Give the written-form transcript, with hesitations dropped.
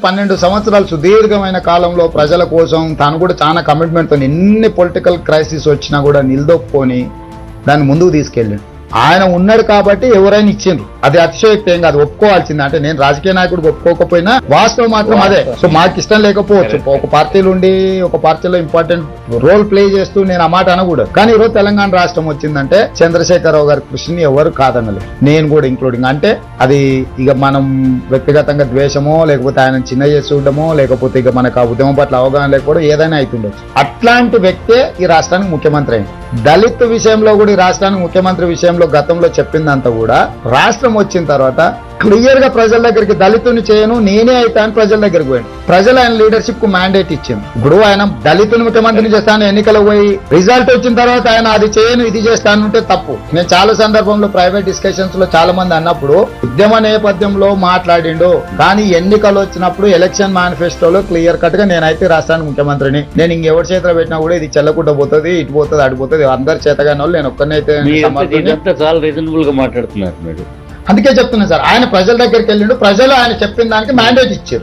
12 సంవత్సరాలు సుదీర్ఘమైన కాలంలో ప్రజల కోసం తాను కూడా చాలా కమిట్మెంట్తో ఎన్ని పొలిటికల్ క్రైసిస్ వచ్చినా కూడా నిలదొక్కుని దాన్ని ముందుకు తీసుకెళ్ళాడు. ఆయన ఉన్నాడు కాబట్టి ఎవరైనా ఇచ్చిండ్రు, అది అతిశయోక్తి ఏం కాదు, ఒప్పుకోవాల్సింది. అంటే నేను రాజకీయ నాయకుడికి ఒప్పుకోకపోయినా వాస్తవం మాత్రం అదే. సో మాకు ఇష్టం లేకపోవచ్చు, ఒక పార్టీలో ఉండి ఒక పార్టీలో ఇంపార్టెంట్ రోల్ ప్లే చేస్తూ నేను ఆ మాట అనకూడదు. కానీ ఈరోజు తెలంగాణ రాష్ట్రం వచ్చిందంటే చంద్రశేఖరరావు గారి కృషిని ఎవరు కాదనలేదు, నేను కూడా ఇంక్లూడింగ్. అంటే అది ఇక మనం వ్యక్తిగతంగా ద్వేషమో లేకపోతే ఆయన చిన్న చేసి ఉండమో లేకపోతే ఇక మనకు ఆ ఉద్యమం పట్ల అవగాహన లేకపోవడం ఏదైనా అవుతుండొచ్చు. అట్లాంటి వ్యక్తే ఈ రాష్ట్రానికి ముఖ్యమంత్రి అయింది. దళిత్ విషయంలో కూడా ఈ రాష్ట్రానికి ముఖ్యమంత్రి విషయంలో గతంలో చెప్పిందంతా కూడా రాష్ట్రం వచ్చిన తర్వాత క్లియర్ గా ప్రజల దగ్గరికి దళితుని చేయను నేనే అయితే అని ప్రజల దగ్గరికి పోయాడు. ప్రజలు ఆయన లీడర్షిప్ కు మ్యాండేట్ ఇచ్చింది. ఇప్పుడు ఆయన దళితుని ముఖ్యమంత్రిని చేస్తాను ఎన్నికలు పోయి రిజల్ట్ వచ్చిన తర్వాత ఆయన అది చేయను ఇది చేస్తాను అంటే తప్పు. నేను చాలా సందర్భంలో ప్రైవేట్ డిస్కషన్స్ లో చాలా మంది అన్నప్పుడు ఉద్యమ నేపథ్యంలో మాట్లాడిండు, కానీ ఎన్నికలు వచ్చినప్పుడు ఎలక్షన్ మేనిఫెస్టోలో క్లియర్ కట్ గా నేనైతే రాష్ట్రానికి ముఖ్యమంత్రిని, నేను ఇంకెవరి చేతిలో పెట్టినా కూడా ఇది చెల్లకుండా పోతుంది, ఇటు పోతుంది అడిపోతుంది, అందరు చేతగాని వాళ్ళు నేను ఒక్కనైతే చాలా రీజనబుల్ గా మాట్లాడుతున్నారు మీరు. అందుకే చెప్తున్నాను సార్, ఆయన ప్రజల దగ్గరికి వెళ్ళిండు, ప్రజలు ఆయన చెప్పిన దానికి మ్యాండేట్ ఇచ్చారు.